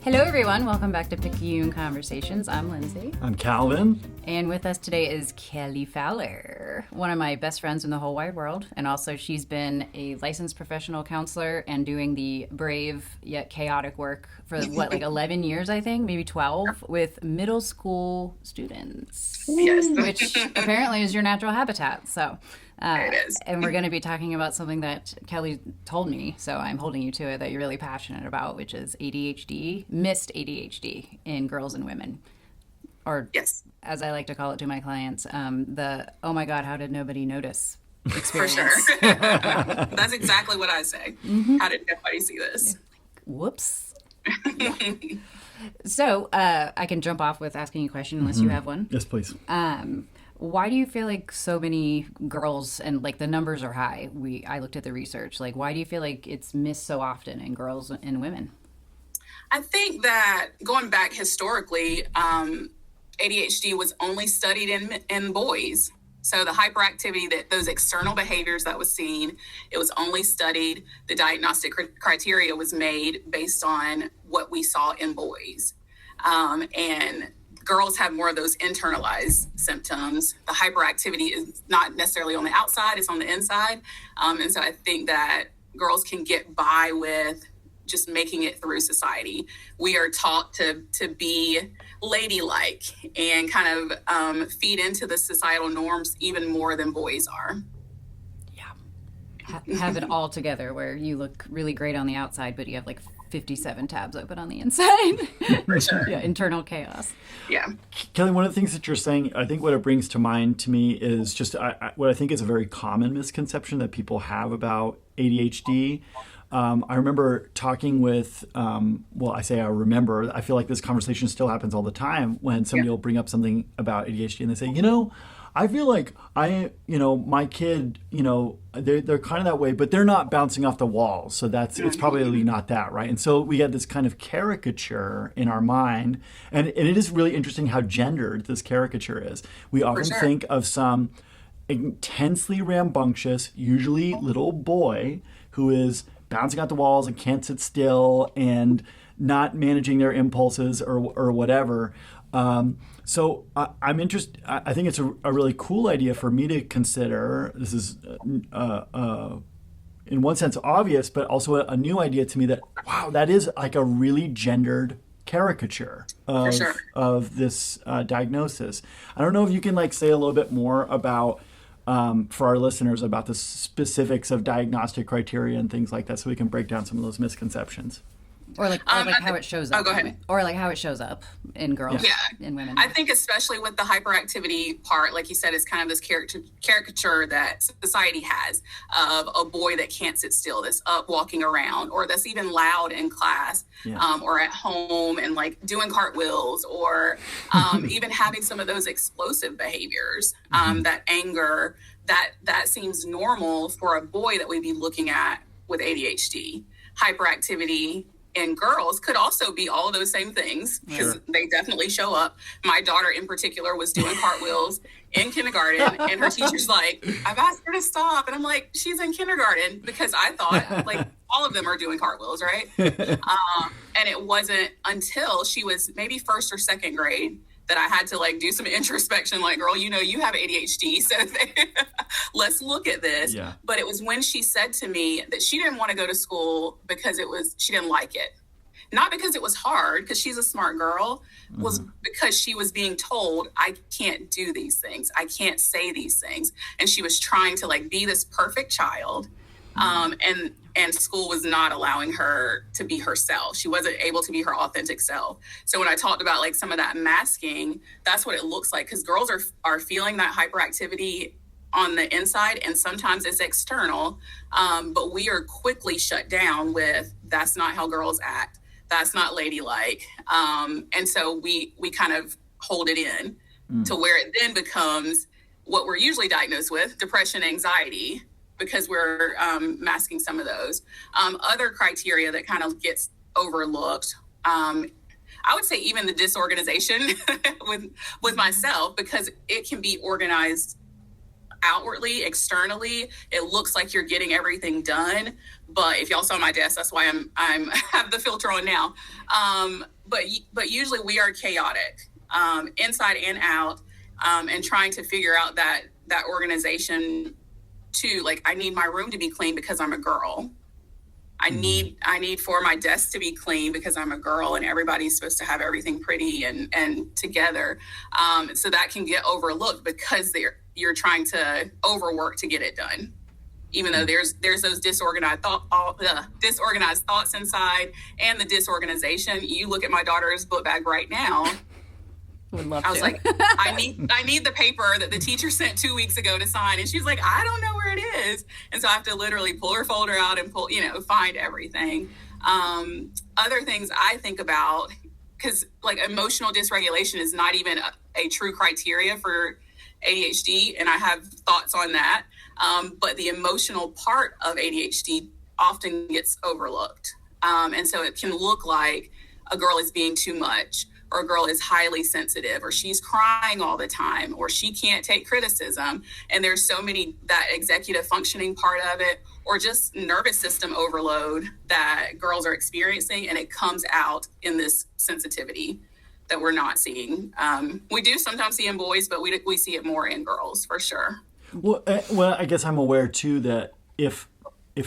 Hello, everyone. Welcome back to Picayune Conversations. I'm Lindsay. I'm Calvin. And with us today is Kelly Fowler, one of my best friends in the whole wide world. And also, she's been a licensed professional counselor and doing the brave yet chaotic work for, 11 years, I think, maybe 12, with middle school students. Yes. Which apparently is your natural habitat. So. It is. And we're going to be talking about something that Kelly told me, so I'm holding you to it, that you're really passionate about, which is ADHD, missed ADHD in girls and women. Or, yes, as I like to call it to my clients, the, oh my God, how did nobody notice experience? For sure. That's exactly what I say. Mm-hmm. How did nobody see this? Whoops. So, I can jump off with asking you a question unless you have one. Yes, please. Why do you feel like so many girls, and like the numbers are high, I looked at the research, like why do you feel like it's missed so often in girls and women? I think that going back historically, ADHD was only studied in boys. So the hyperactivity, that those external behaviors that was seen, it was only studied. The diagnostic criteria was made based on what we saw in boys. And girls have more of those internalized symptoms. The hyperactivity is not necessarily on the outside, it's on the inside. And so I think that girls can get by with just making it through society. We are taught to be ladylike and kind of feed into the societal norms even more than boys are. Yeah. Have it all together where you look really great on the outside, but you have like 57 tabs open on the inside. For sure. Yeah, internal chaos. Yeah. Kelly, one of the things that you're saying, I think what it brings to mind to me is just what I think is a very common misconception that people have about ADHD. I remember talking with, I feel like this conversation still happens all the time when somebody will bring up something about ADHD and they say, I feel like my kid, they're kind of that way, but they're not bouncing off the walls. So it's probably not that, right? And so we get this kind of caricature in our mind. And it is really interesting how gendered this caricature is. We often think of some intensely rambunctious, usually little boy who is bouncing off the walls and can't sit still and not managing their impulses or whatever. So I'm interested. I think it's a really cool idea for me to consider. This is, in one sense, obvious, but also a new idea to me that, wow, that is like a really gendered caricature of this diagnosis. I don't know if you can say a little bit more about, for our listeners, about the specifics of diagnostic criteria and things like that, so we can break down some of those misconceptions. Or how it shows up. Oh, go ahead. Or how it shows up in girls and women. I think especially with the hyperactivity part, like you said, it's kind of this caricature that society has of a boy that can't sit still, that's up walking around, or that's even loud in class, or at home and doing cartwheels, or even having some of those explosive behaviors, that anger, that seems normal for a boy that we'd be looking at with ADHD. Hyperactivity in girls could also be all of those same things, because they definitely show up. My daughter in particular was doing cartwheels in kindergarten, and her teacher's like, I've asked her to stop. And I'm like, she's in kindergarten, because I thought all of them are doing cartwheels, right? And it wasn't until she was maybe first or second grade that I had to do some introspection, girl, you have ADHD, so let's look at this. Yeah. But it was when she said to me that she didn't want to go to school because she didn't like it. Not because it was hard, because she's a smart girl, was because she was being told, I can't do these things. I can't say these things. And she was trying to be this perfect child. And school was not allowing her to be herself. She wasn't able to be her authentic self. So when I talked about some of that masking, that's what it looks like, because girls are feeling that hyperactivity on the inside, and sometimes it's external. But we are quickly shut down with, that's not how girls act. That's not ladylike. And so we kind of hold it in to where it then becomes what we're usually diagnosed with, depression, anxiety, because we're masking some of those. Other criteria that kind of gets overlooked, I would say even the disorganization with myself, because it can be organized outwardly, externally, it looks like you're getting everything done. But if y'all saw my desk, that's why I'm have the filter on now. But usually we are chaotic, inside and out, and trying to figure out that organization too. Like, I need my room to be clean because I'm a girl. I need for my desk to be clean because I'm a girl, and everybody's supposed to have everything pretty and together. So that can get overlooked because you're trying to overwork to get it done. Even though there's those disorganized thoughts inside, and the disorganization. You look at my daughter's book bag right now. Would love I was to. like, I need the paper that the teacher sent 2 weeks ago to sign. And she's like, I don't know where it is. And so I have to literally pull her folder out and find everything. Other things I think about, because like emotional dysregulation is not even a true criteria for ADHD. And I have thoughts on that. But the emotional part of ADHD often gets overlooked. And so it can look like a girl is being too much, or a girl is highly sensitive, or she's crying all the time, or she can't take criticism. And there's so many, that executive functioning part of it, or just nervous system overload that girls are experiencing, and it comes out in this sensitivity that we're not seeing. We do sometimes see in boys, but we see it more in girls for sure. Well, I guess I'm aware too that if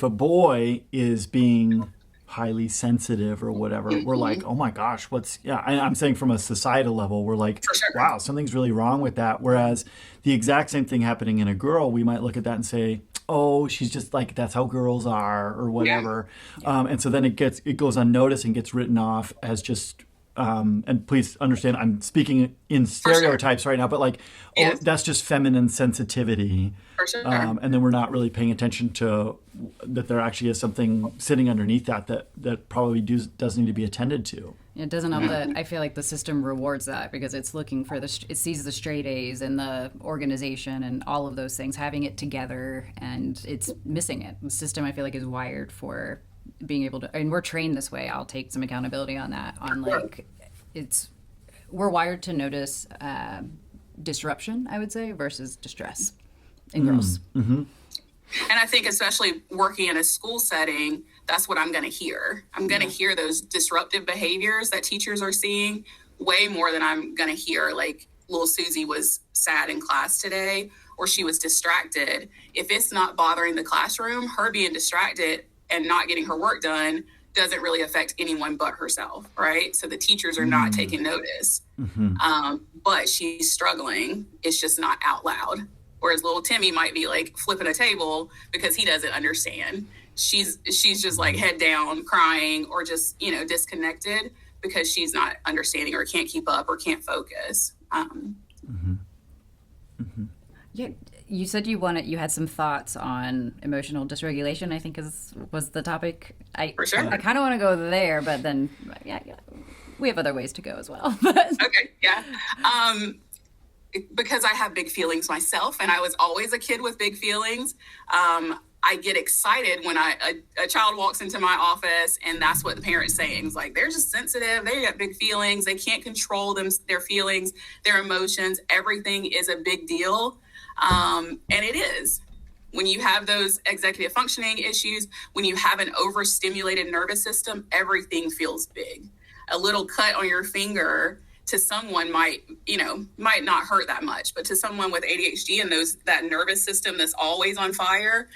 a boy is being highly sensitive or whatever, we're like, oh my gosh, I'm saying from a societal level, we're like, sure. wow, something's really wrong with that. Whereas the exact same thing happening in a girl, we might look at that and say, oh, she's just like, that's how girls are, or whatever. Yeah. And so then it goes unnoticed and gets written off as just, and please understand, I'm speaking in stereotypes right now, but like, yes, that's just feminine sensitivity. For sure. And then we're not really paying attention to that there actually is something sitting underneath that probably does need to be attended to. It doesn't help that I feel like the system rewards that, because it's looking for it sees the straight A's and the organization and all of those things, having it together, and it's missing it. The system, I feel like, is wired for being able to, and we're trained this way. I'll take some accountability on that. On like, we're wired to notice disruption, I would say, versus distress in girls. Mm-hmm. And I think especially working in a school setting, that's what I'm going to hear. I'm going to hear those disruptive behaviors that teachers are seeing way more than I'm going to hear, like, little Susie was sad in class today, or she was distracted. If it's not bothering the classroom, her being distracted and not getting her work done doesn't really affect anyone but herself, right? So the teachers are not taking notice. Mm-hmm. But she's struggling. It's just not out loud. Whereas little Timmy might be like flipping a table because he doesn't understand. She's just like head down, crying, or just, disconnected because she's not understanding or can't keep up or can't focus. Mm-hmm. Mm-hmm. Yeah, you said you had some thoughts on emotional dysregulation, I think was the topic. For sure. I kind of want to go there, but then we have other ways to go as well. Okay, yeah. Because I have big feelings myself, and I was always a kid with big feelings. I get excited when a child walks into my office, and that's what the parent's saying. It's like, they're just sensitive. They got big feelings. They can't control their feelings, their emotions. Everything is a big deal. And it is. When you have those executive functioning issues, when you have an overstimulated nervous system, everything feels big. A little cut on your finger to someone might not hurt that much, but to someone with ADHD and that nervous system that's always on fire,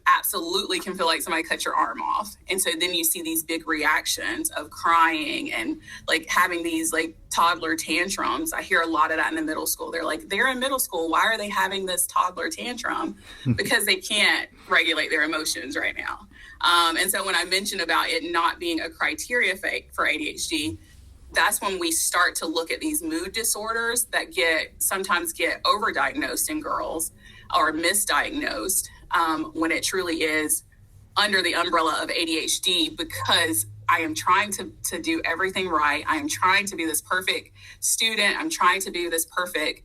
absolutely can feel like somebody cut your arm off. And so then you see these big reactions of crying and like having these like toddler tantrums. I hear a lot of that in the middle school. They're in middle school. Why are they having this toddler tantrum? Because they can't regulate their emotions right now. And so when I mentioned about it not being a criteria for ADHD, that's when we start to look at these mood disorders that sometimes get overdiagnosed in girls or misdiagnosed, when it truly is under the umbrella of ADHD, because I am trying to do everything right. I am trying to be this perfect student. I'm trying to be this perfect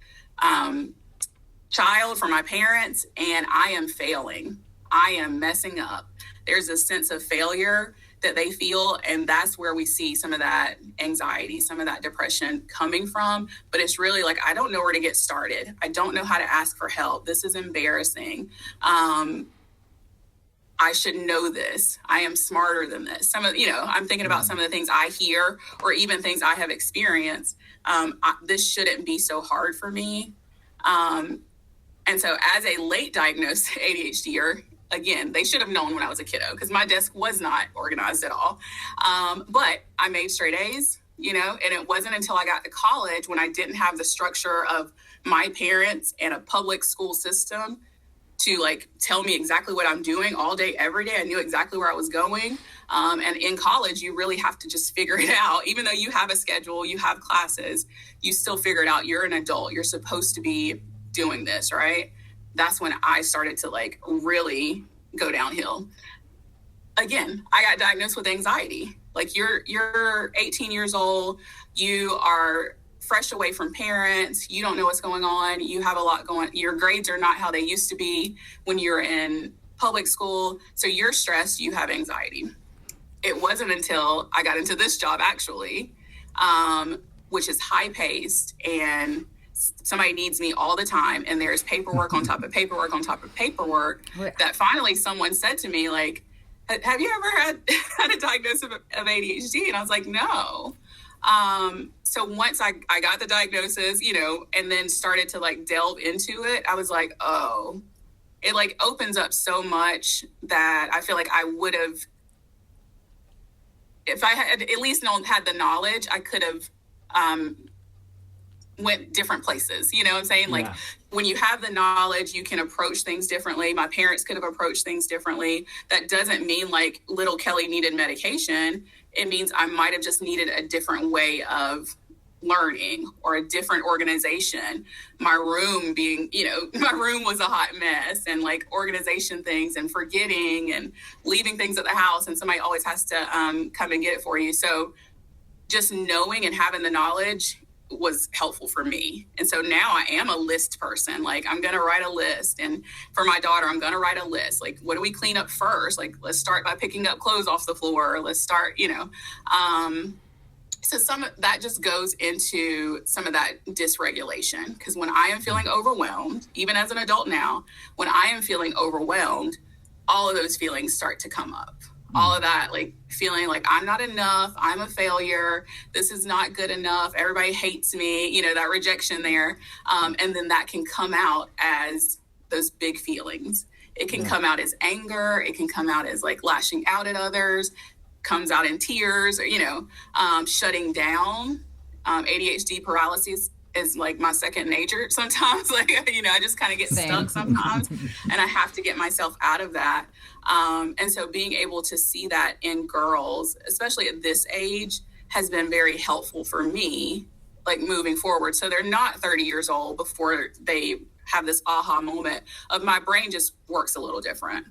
child for my parents, and I am failing. I am messing up. There's a sense of failure that they feel. And that's where we see some of that anxiety, some of that depression coming from. But it's really like, I don't know where to get started. I don't know how to ask for help. This is embarrassing. I should know this. I am smarter than this. I'm thinking about some of the things I hear or even things I have experienced. This shouldn't be so hard for me. And so as a late diagnosed ADHDer, again, they should have known when I was a kiddo because my desk was not organized at all. But I made straight A's, and it wasn't until I got to college when I didn't have the structure of my parents and a public school system to like tell me exactly what I'm doing all day, every day. I knew exactly where I was going. And in college, you really have to just figure it out. Even though you have a schedule, you have classes, you still figure it out. You're an adult. You're supposed to be doing this, right? That's when I started to like really go downhill. Again, I got diagnosed with anxiety. Like you're 18 years old. You are fresh away from parents. You don't know what's going on. You have a lot going. Your grades are not how they used to be when you're in public school. So you're stressed. You have anxiety. It wasn't until I got into this job actually, which is high paced and somebody needs me all the time. And there's paperwork on top of paperwork on top of paperwork that finally someone said to me, like, have you ever had a diagnosis of ADHD? And I was like, no. So once I got the diagnosis, and then started to like delve into it, I was like, oh, it like opens up so much that I feel like I would have, if I had at least had the knowledge, I could have, went different places. You know what I'm saying? Like when you have the knowledge, you can approach things differently. My parents could have approached things differently. That doesn't mean like little Kelly needed medication. It means I might have just needed a different way of learning or a different organization. My room my room was a hot mess, and like organization things and forgetting and leaving things at the house, and somebody always has to come and get it for you. So just knowing and having the knowledge was helpful for me. And so now I am a list person. Like I'm going to write a list. And for my daughter, I'm going to write a list. Like, what do we clean up first? Like, let's start by picking up clothes off the floor. Let's start, so some of that just goes into some of that dysregulation. Because when I am feeling overwhelmed, even as an adult now, when I am feeling overwhelmed, all of those feelings start to come up. All of that, like feeling like I'm not enough, I'm a failure, this is not good enough, everybody hates me, that rejection there. And then that can come out as those big feelings. It can come out as anger. It can come out as like lashing out at others, comes out in tears, or, shutting down. ADHD paralysis is like my second nature sometimes. Like, I just kind of get stuck sometimes and I have to get myself out of that. And so being able to see that in girls, especially at this age, has been very helpful for me, like moving forward. So they're not 30 years old before they have this aha moment of my brain just works a little different.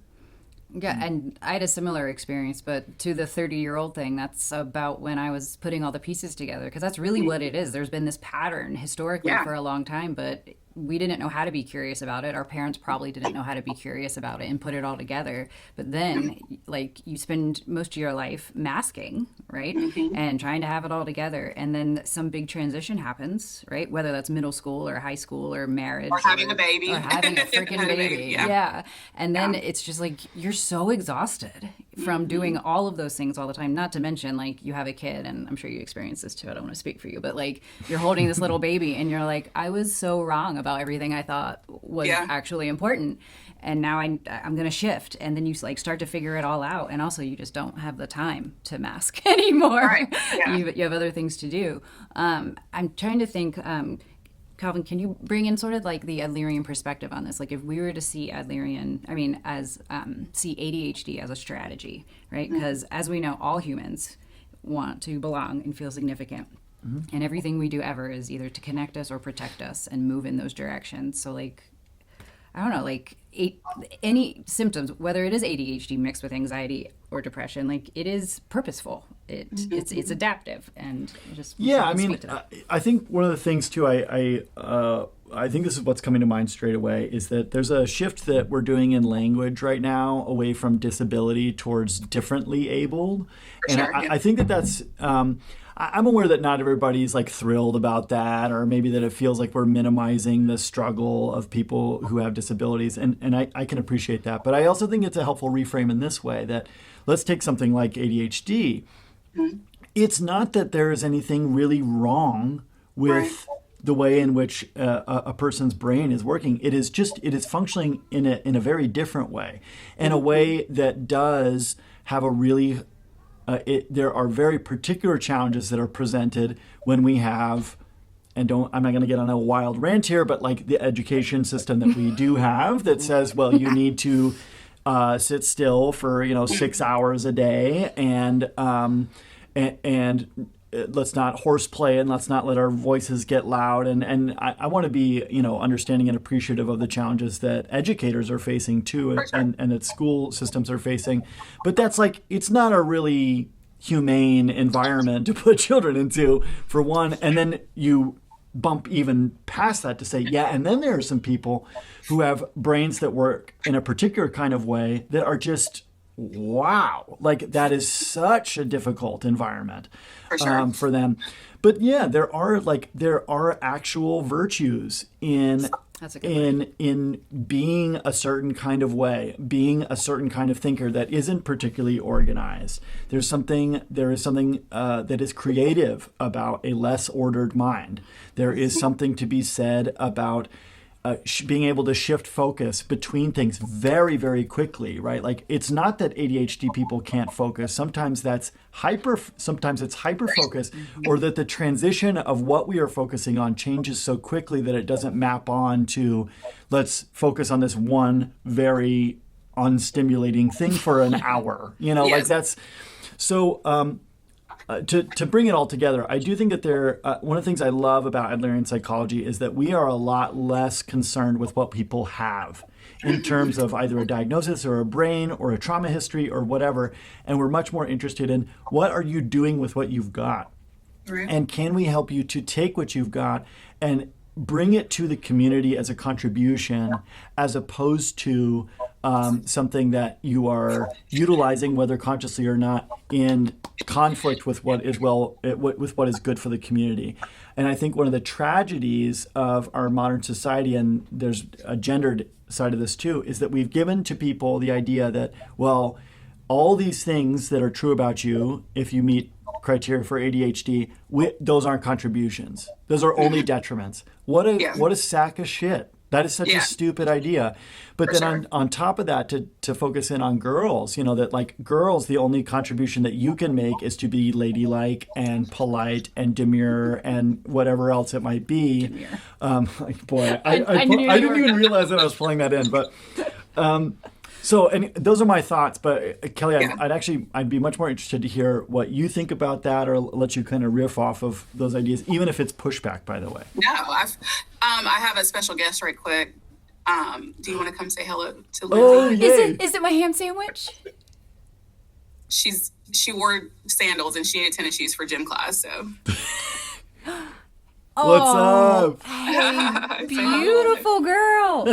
Yeah, and I had a similar experience, but to the 30-year-old thing, that's about when I was putting all the pieces together, because that's really what it is. There's been this pattern historically for a long time, but we didn't know how to be curious about it. Our parents probably didn't know how to be curious about it and put it all together. But then, like, you spend most of your life masking, right? And trying to have it all together. And then some big transition happens, right? Whether that's middle school or high school or marriage. Or having a baby. Or having a freaking baby. Yeah. And then it's just like, you're so exhausted from doing all of those things all the time. Not to mention, like, you have a kid, and I'm sure you experience this too. I don't want to speak for you, but like, you're holding this little baby and you're like, I was so wrong about everything I thought was actually important, and now I'm going to shift. And then you like start to figure it all out, and also you just don't have the time to mask anymore. Right. Yeah. You have other things to do. I'm trying to think, Calvin, can you bring in sort of like the Adlerian perspective on this? Like if we were to see see ADHD as a strategy, right? Because as we know, all humans want to belong and feel significant. And everything we do ever is either to connect us or protect us and move in those directions. So like, I don't know, like any symptoms, whether it is ADHD mixed with anxiety or depression, like it is purposeful. It's adaptive, and just I think one of the things too I I think this is what's coming to mind straight away, is that there's a shift that we're doing in language right now away from disability towards differently abled. And sure, yeah. I think that's, I'm aware that not everybody's like thrilled about that, or maybe that it feels like we're minimizing the struggle of people who have disabilities. And I can appreciate that. But I also think it's a helpful reframe in this way, that let's take something like ADHD. Mm-hmm. It's not that there is anything really wrong with the way in which a person's brain is working. It is functioning in a very different way, in a way that does have a really, there are very particular challenges that are presented when we have, and I'm not going to get on a wild rant here, but like the education system that we do have that says, well, you need to sit still for 6 hours a day, and let's not horseplay, and let's not let our voices get loud. And I want to be, understanding and appreciative of the challenges that educators are facing too, and that school systems are facing. But that's it's not a really humane environment to put children into, for one. And then you bump even past that to say, yeah, and then there are some people who have brains that work in a particular kind of way that are just, wow, that is such a difficult environment for them. But yeah, there are actual virtues in being a certain kind of way, being a certain kind of thinker that isn't particularly organized. There is something that is creative about a less ordered mind. There is something to be said about being able to shift focus between things very, very quickly, right? It's not that ADHD people can't focus. Sometimes it's hyper focus, or that the transition of what we are focusing on changes so quickly that it doesn't map on to, let's focus on this one very unstimulating thing for an hour. Yes. That's so. To bring it all together, I do think that one of the things I love about Adlerian psychology is that we are a lot less concerned with what people have in terms of either a diagnosis or a brain or a trauma history or whatever, and we're much more interested in what are you doing with what you've got, and can we help you to take what you've got and bring it to the community as a contribution, as opposed to something that you are utilizing, whether consciously or not, in conflict with what is with what is good for the community. And I think one of the tragedies of our modern society, and there's a gendered side of this too, is that we've given to people the idea that, well, all these things that are true about you, if you meet criteria for ADHD, those aren't contributions. Those are only detriments. What a sack of shit. That is such a stupid idea. But then on top of that, to focus in on girls, that girls, the only contribution that you can make is to be ladylike and polite and demure and whatever else it might be. Boy, I didn't even realize that I was pulling that in. But so, and those are my thoughts. But Kelly, I'd be much more interested to hear what you think about that, or let you kind of riff off of those ideas, even if it's pushback, by the way. No, I have a special guest right quick. Do you want to come say hello to Lindsay? Oh, is it my ham sandwich? She wore sandals and she needed tennis shoes for gym class, so. What's up? Hey, beautiful girl.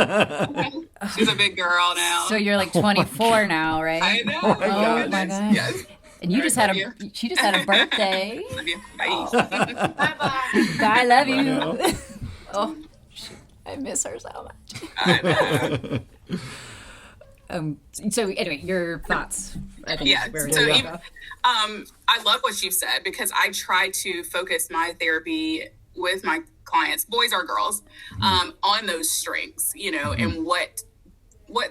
She's a big girl now. So you're 24 now, right? I know. Oh my God. Yes. And she just had a birthday. Love you. Bye. Oh. Bye. I love you. Oh, shoot. I miss her so much. So anyway, your thoughts. I think I love what you've said, because I try to focus my therapy with my clients, boys or girls, on those strengths, and what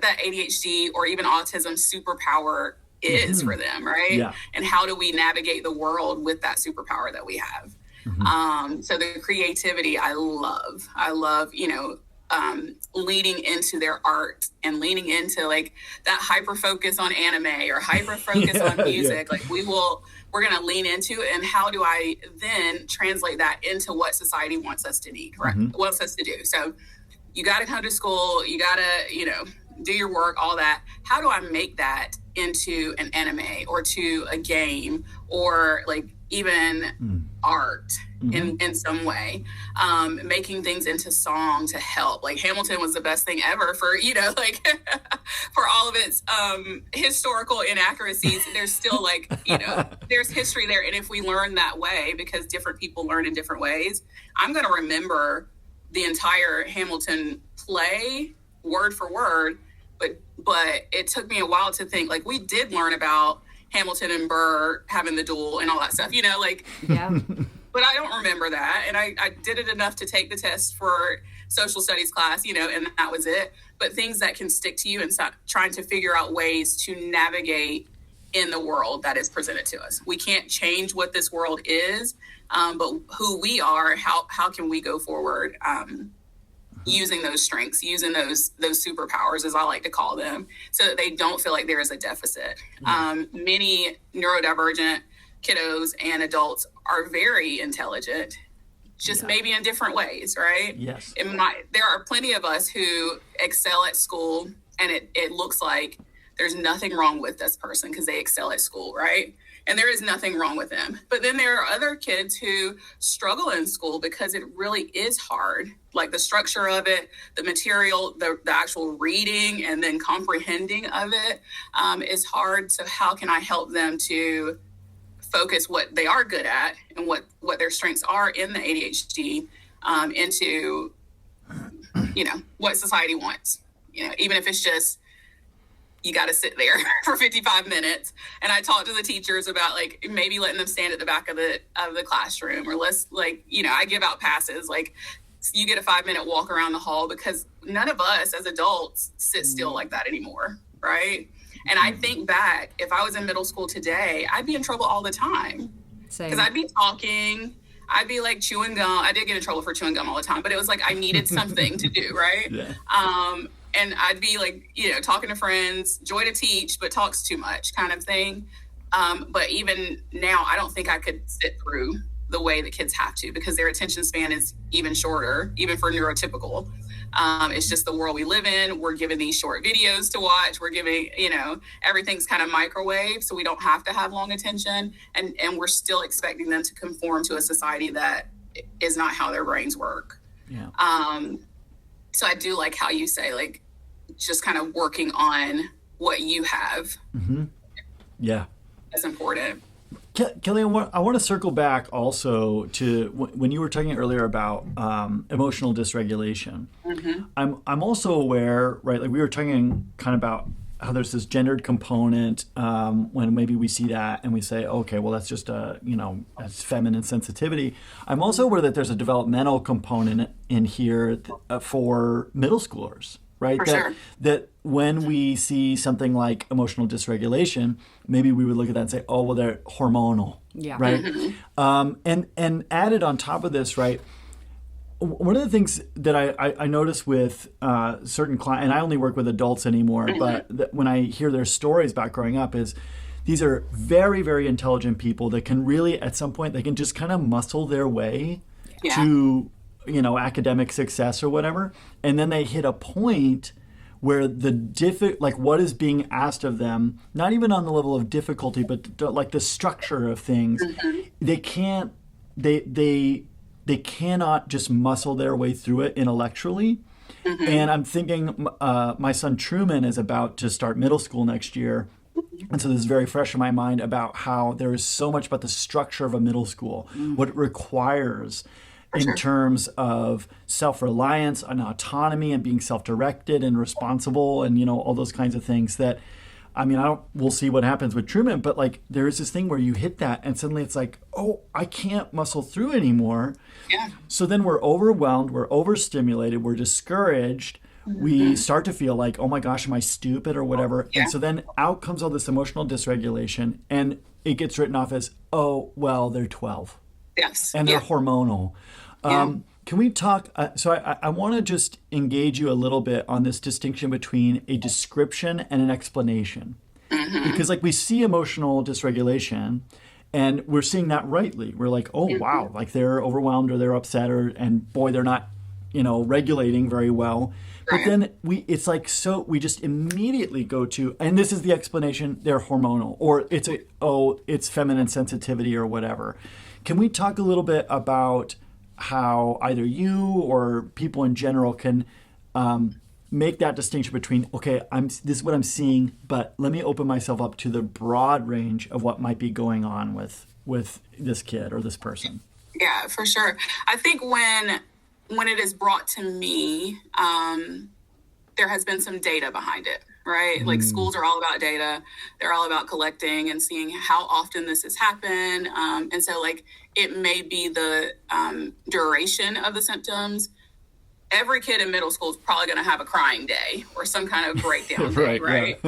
that ADHD or even autism superpower is for them, right? Yeah. And how do we navigate the world with that superpower that we have? So the creativity, I love, leading into their art and leaning into that hyper focus on anime or hyper focus on music. We're going to lean into it. And how do I then translate that into what society wants us to need, right? Wants us to do. So you got to come to school, you got to, do your work, all that. How do I make that into an anime or to a game or even art in some way, making things into song to help. Like Hamilton was the best thing ever for, like for all of its historical inaccuracies. There's still like, there's history there. And if we learn that way, because different people learn in different ways, I'm going to remember the entire Hamilton play word for word. But it took me a while to think, like, we did learn about Hamilton and Burr having the duel and all that stuff, Yeah. But I don't remember that. And I did it enough to take the test for social studies class, and that was it. But things that can stick to you and start trying to figure out ways to navigate in the world that is presented to us. We can't change what this world is, but who we are, how can we go forward using those strengths, using those superpowers, as I like to call them, so that they don't feel like there is a deficit. Many neurodivergent kiddos and adults are very intelligent, just maybe in different ways, right? Yes. There are plenty of us who excel at school, and it looks like there's nothing wrong with this person because they excel at school, right? And there is nothing wrong with them. But then there are other kids who struggle in school because it really is hard. Like the structure of it, the material, the actual reading and then comprehending of it is hard. So how can I help them to focus what they are good at and what their strengths are in the ADHD into, what society wants, even if it's just, you got to sit there for 55 minutes. And I talked to the teachers about like maybe letting them stand at the back of the classroom, or I give out passes, like you get a 5-minute walk around the hall, because none of us as adults sit still like that anymore. Right. And I think back, if I was in middle school today, I'd be in trouble all the time because I'd be talking. I'd be like chewing gum. I did get in trouble for chewing gum all the time, but it was like I needed something to do. Right. Yeah. And I'd be like, talking to friends, joy to teach, but talks too much kind of thing. But even now, I don't think I could sit through the way the kids have to, because their attention span is even shorter, even for neurotypical. It's just the world we live in. We're given these short videos to watch. We're giving, everything's kind of microwave, so we don't have to have long attention. And we're still expecting them to conform to a society that is not how their brains work. Yeah. So I do like how you say, like, just kind of working on what you have. Mm-hmm. Yeah. That's important. Kelly, I want to circle back also to when you were talking earlier about emotional dysregulation. Mm-hmm. I'm also aware, right, like we were talking kind of about how there's this gendered component when maybe we see that and we say, okay, well, that's just that's feminine sensitivity. I'm also aware that there's a developmental component in here for middle schoolers, right? For sure. That when we see something like emotional dysregulation, maybe we would look at that and say, oh, well, they're hormonal, right? Mm-hmm. And added on top of this, right, one of the things that I notice with certain clients, and I only work with adults anymore, mm-hmm. but when I hear their stories about growing up, is these are very, very intelligent people that can really, at some point, they can just kind of muscle their way to, academic success or whatever. And then they hit a point where what is being asked of them, not even on the level of difficulty, but like the structure of things, mm-hmm. They cannot just muscle their way through it intellectually. Mm-hmm. And I'm thinking my son Truman is about to start middle school next year. And so this is very fresh in my mind about how there is so much about the structure of a middle school, what it requires in terms of self-reliance and autonomy and being self-directed and responsible and, all those kinds of things that, we'll see what happens with Truman, but like there is this thing where you hit that and suddenly it's like, oh, I can't muscle through anymore. Yeah. So then we're overwhelmed, we're overstimulated, we're discouraged. Mm-hmm. We start to feel like, oh my gosh, am I stupid or whatever? Yeah. And so then out comes all this emotional dysregulation and it gets written off as, oh, well, they're 12. Yes. And they're hormonal. Can we talk? So I want to just engage you a little bit on this distinction between a description and an explanation. Mm-hmm. Because like we see emotional dysregulation and we're seeing that rightly. We're like, oh, mm-hmm. wow, like they're overwhelmed or they're upset and boy, they're not, regulating very well. But Right. then it's like, so we just immediately go to, and this is the explanation, they're hormonal, or it's feminine sensitivity or whatever. Can we talk a little bit about how either you or people in general can make that distinction between, okay, this is what I'm seeing, but let me open myself up to the broad range of what might be going on with this kid or this person? Yeah, for sure. I think when it is brought to me, there has been some data behind it, right? Like schools are all about data. They're all about collecting and seeing how often this has happened. And so like it may be the duration of the symptoms. Every kid in middle school is probably going to have a crying day or some kind of breakdown day, right?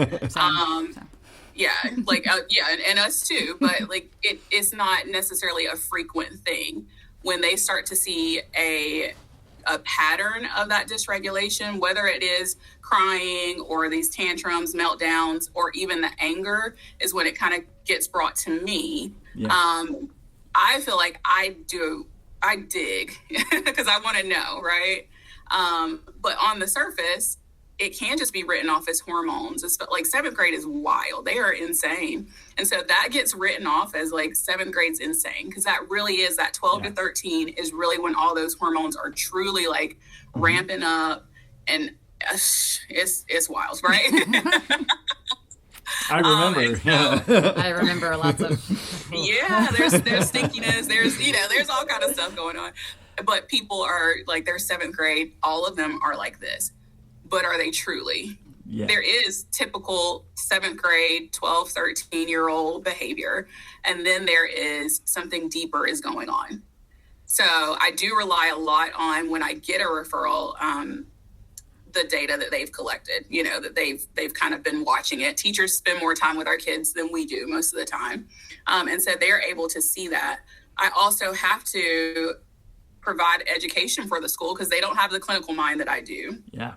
Yeah, like and us too. But like it is not necessarily a frequent thing. When they start to see a pattern of that dysregulation, whether it is crying or these tantrums, meltdowns, or even the anger, is when it kind of gets brought to me. Yeah. I feel like I dig because I want to know, right? But on the surface, it can just be written off as hormones. It's like seventh grade is wild. They are insane. And so that gets written off as like seventh grade's insane because that really is that 12 to 13 is really when all those hormones are truly like ramping up, and it's wild, right? I remember. I remember lots of. Yeah, there's stinkiness. There's all kind of stuff going on. But people are like, they're seventh grade. All of them are like this. But are they truly? Yeah. There is typical seventh grade, 12, 13-year-old behavior. And then there is something deeper is going on. So I do rely a lot on when I get a referral, the data that they've collected, that they've kind of been watching it. Teachers spend more time with our kids than we do most of the time. And so they're able to see that. I also have to provide education for the school because they don't have the clinical mind that I do. Yeah.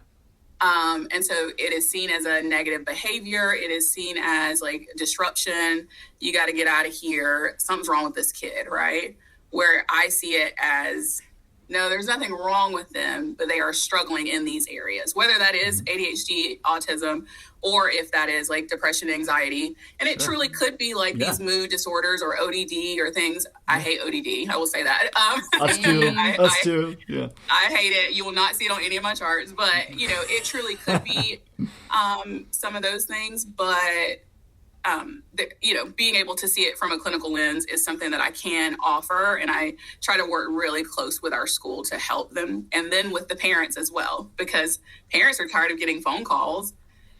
And so it is seen as a negative behavior. It is seen as like disruption. You got to get out of here. Something's wrong with this kid, right? Where I see it as, no, there's nothing wrong with them, but they are struggling in these areas, whether that is ADHD, autism, or if that is like depression, anxiety. And it truly could be like these mood disorders or ODD or things. I hate ODD. I will say that. Us too. Us too. Yeah. I hate it. You will not see it on any of my charts, but it truly could be some of those things. But being able to see it from a clinical lens is something that I can offer. And I try to work really close with our school to help them. And then with the parents as well, because parents are tired of getting phone calls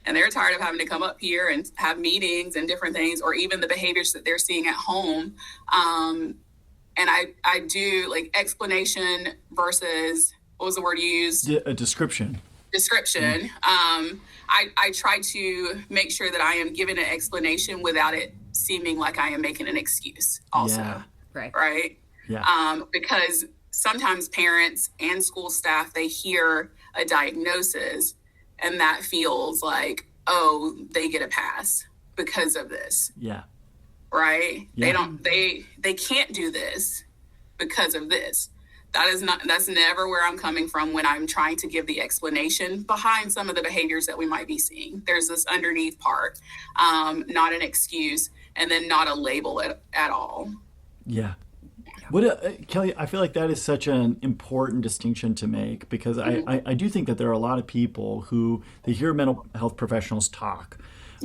and they're tired of having to come up here and have meetings and different things, or even the behaviors that they're seeing at home. And I do like explanation versus, what was the word you used? A description. Description. I try to make sure that I am giving an explanation without it seeming like I am making an excuse also. Yeah. Right. Yeah. Because sometimes parents and school staff, they hear a diagnosis and that feels like, oh, they get a pass because of this. Yeah. Right. Yeah. They can't do this because of this. That's never where I'm coming from when I'm trying to give the explanation behind some of the behaviors that we might be seeing. There's this underneath part, not an excuse, and then not a label at all. Yeah. Kelly, I feel like that is such an important distinction to make because I do think that there are a lot of people who they hear mental health professionals talk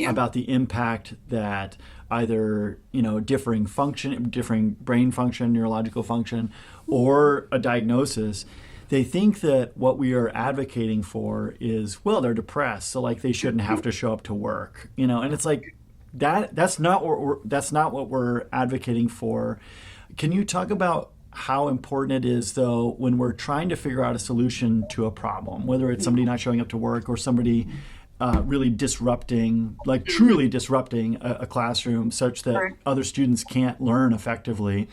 about the impact that either differing brain function, neurological function, or a diagnosis. They think that what we are advocating for is, well, they're depressed, so like they shouldn't have to show up to work, and it's like that's not what we're advocating for. Can you talk about how important it is, though, when we're trying to figure out a solution to a problem, whether it's somebody not showing up to work or somebody really disrupting, like truly disrupting a classroom such that other students can't learn effectively?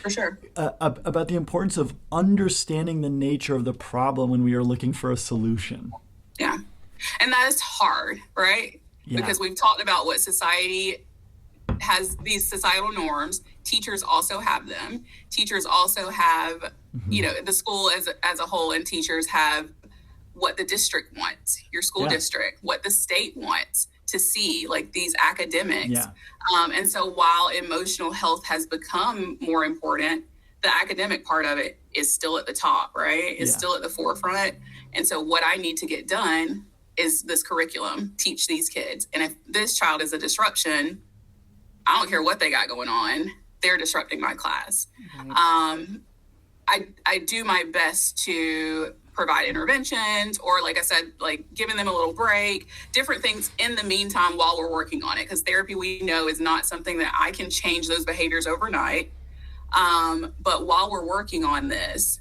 For sure. About the importance of understanding the nature of the problem when we are looking for a solution. Yeah. And that is hard, right? Yeah. Because we've talked about what society has, these societal norms. Teachers also have them. Teachers also have, the school as a whole, and teachers have what the district wants, your school district, what the state wants to see, like these academics. Yeah. And so while emotional health has become more important, the academic part of it is still at the top, right? It's still at the forefront. And so what I need to get done is this curriculum, teach these kids. And if this child is a disruption, I don't care what they got going on, they're disrupting my class. I do my best to provide interventions, or like I said, like giving them a little break, different things in the meantime while we're working on it. Because therapy, we know, is not something that I can change those behaviors overnight. But while we're working on this,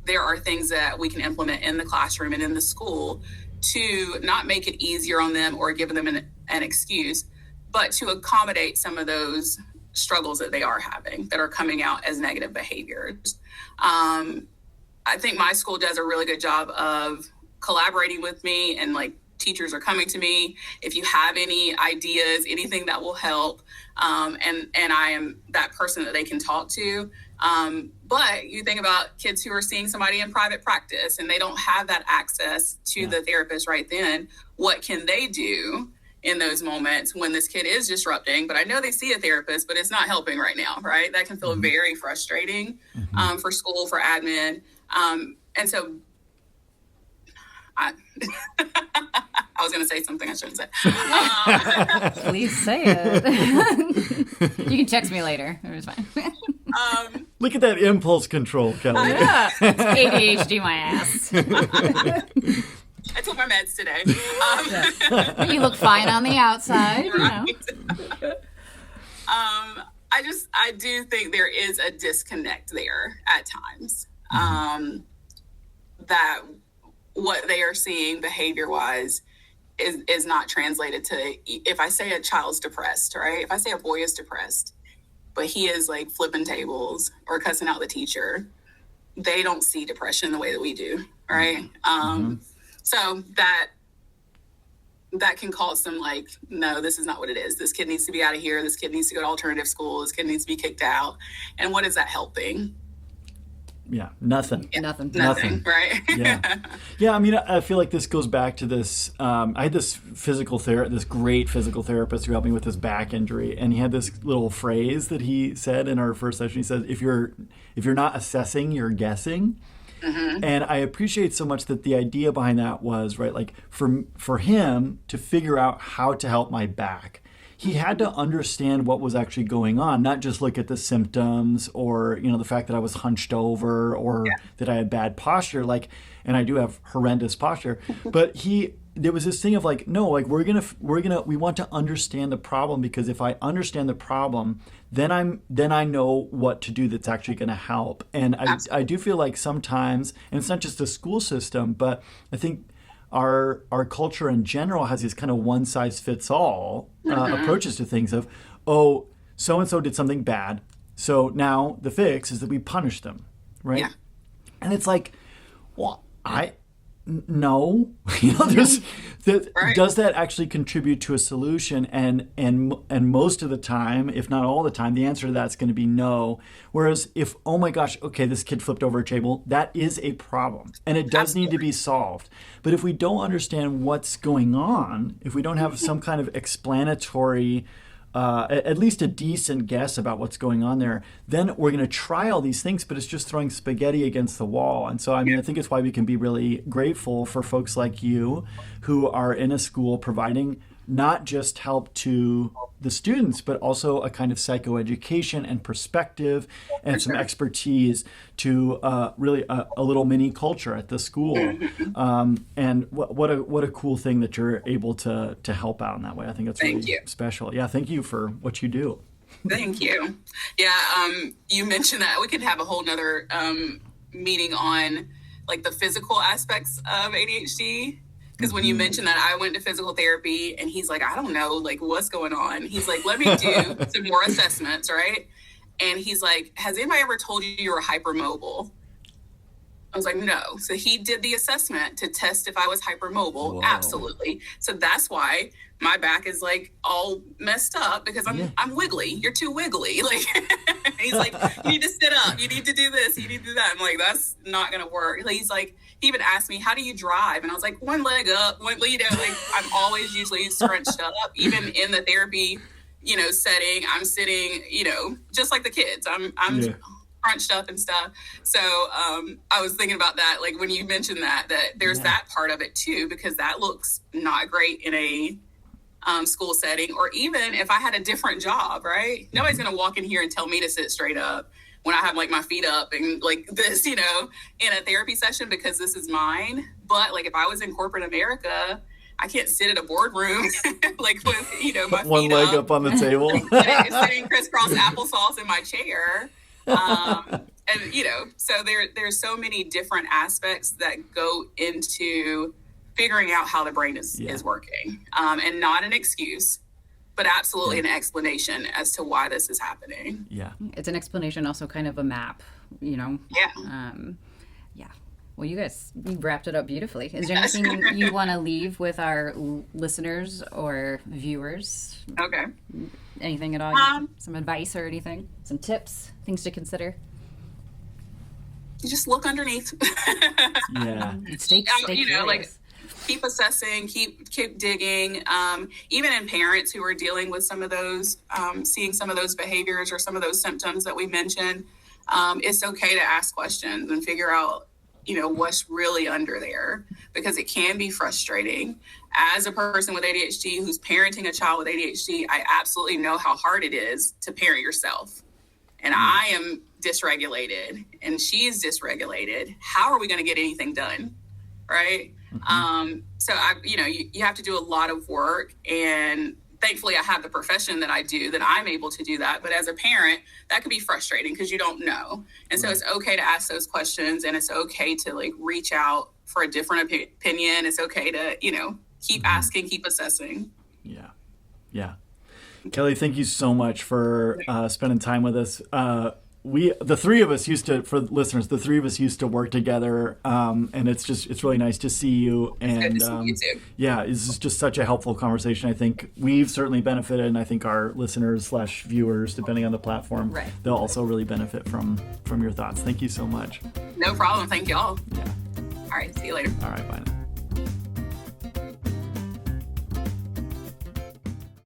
there are things that we can implement in the classroom and in the school to not make it easier on them or give them an excuse, but to accommodate some of those struggles that they are having that are coming out as negative behaviors. I think my school does a really good job of collaborating with me, and like teachers are coming to me if you have any ideas, anything that will help. And I am that person that they can talk to. But you think about kids who are seeing somebody in private practice and they don't have that access to the therapist right then. What can they do in those moments when this kid is disrupting, but I know they see a therapist, but it's not helping right now, right? That can feel very frustrating for school, for admin. And so I was going to say something I shouldn't say. Please say it. You can text me later. It's fine. Look at that impulse control, Kelly. Yeah, it's ADHD my ass. I took my meds today. You look fine on the outside. Right. You know. I do think there is a disconnect there at times. That what they are seeing behavior-wise is not translated to, if I say a child's depressed, right? If I say a boy is depressed, but he is like flipping tables or cussing out the teacher, they don't see depression the way that we do, right? So that can cause some like, no, this is not what it is. This kid needs to be out of here. This kid needs to go to alternative school. This kid needs to be kicked out. And what is that helping? Yeah, nothing. Yeah, Nothing. Right? Yeah. I mean, I feel like this goes back to this. I had this this great physical therapist who helped me with this back injury, and he had this little phrase that he said in our first session. He said, "If you're not assessing, you're guessing." And I appreciate so much that the idea behind that was, right, like for him to figure out how to help my back, he had to understand what was actually going on, not just look at the symptoms or, the fact that I was hunched over or that I had bad posture, like, and I do have horrendous posture, but there was this thing of like, no, like we want to understand the problem, because if I understand the problem, then I know what to do that's actually going to help. And I do feel like sometimes, and it's not just the school system, but I think our culture in general has these kind of one size fits all approaches to things of, oh, so-and-so did something bad, so now the fix is that we punish them, right? Yeah. And it's like, well, no, does that actually contribute to a solution? And most of the time, if not all the time, the answer to that's going to be no. Whereas if, oh my gosh, okay, this kid flipped over a table, that is a problem and it does need to be solved. But if we don't understand what's going on, if we don't have some kind of explanatory, at least a decent guess about what's going on there, then we're going to try all these things, but it's just throwing spaghetti against the wall. And so, I mean, I think it's why we can be really grateful for folks like you who are in a school providing not just help to the students, but also a kind of psychoeducation and perspective and some expertise to really a little mini culture at the school. And what a cool thing that you're able to help out in that way. I think that's really special. Yeah, thank you for what you do. Thank you. Yeah, you mentioned that we could have a whole nother meeting on like the physical aspects of ADHD. Because when you mentioned that, I went to physical therapy and he's like, I don't know, like what's going on? He's like, let me do some more assessments, right? And he's like, has anybody ever told you were hypermobile? I was like, no. So he did the assessment to test if I was hypermobile. Whoa. Absolutely. So that's why my back is like all messed up, because I'm wiggly. You're too wiggly. Like, he's like, you need to sit up. You need to do this. You need to do that. I'm like, that's not going to work. He's like, he even asked me, how do you drive? And I was like, one leg up, like, I'm always usually scrunched up, even in the therapy, setting. I'm sitting, just like the kids. I'm crunched up and stuff. So I was thinking about that, like when you mentioned that there's that part of it too, because that looks not great in a school setting, or even if I had a different job, right? Nobody's going to walk in here and tell me to sit straight up when I have like my feet up and like this, in a therapy session, because this is mine. But like if I was in corporate America, I can't sit at a boardroom like with, my one feet leg up on the table, sitting crisscross applesauce in my chair. And so there's so many different aspects that go into figuring out how the brain is working, and not an excuse, but absolutely an explanation as to why this is happening. Yeah. It's an explanation, also kind of a map, Yeah. Well, you guys, you wrapped it up beautifully. Is there anything you want to leave with our listeners or viewers? Okay. Anything at all? Some advice or anything? Some tips, things to consider? You just look underneath. Yeah. Stay curious. Like keep assessing, keep digging. Even in parents who are dealing with some of those, seeing some of those behaviors or some of those symptoms that we mentioned, it's okay to ask questions and figure out, what's really under there, because it can be frustrating. As a person with ADHD who's parenting a child with ADHD, I absolutely know how hard it is to parent yourself. And I am dysregulated and she's dysregulated. How are we going to get anything done? Right. So you have to do a lot of work, and thankfully I have the profession that I do, that I'm able to do that. But as a parent, that could be frustrating because you don't know. And so it's okay to ask those questions, and it's okay to like reach out for a different opinion. It's okay to, keep asking, keep assessing. Yeah. Yeah. Kelly, thank you so much for spending time with us. The three of us used to, for listeners, used to work together, and it's really nice to see you. And good to see you too. Yeah, this is just such a helpful conversation. I think we've certainly benefited, and I think our listeners/viewers, depending on the platform, they'll also really benefit from your thoughts. Thank you so much. No problem. Thank y'all. Yeah. All right. See you later. All right. Bye now.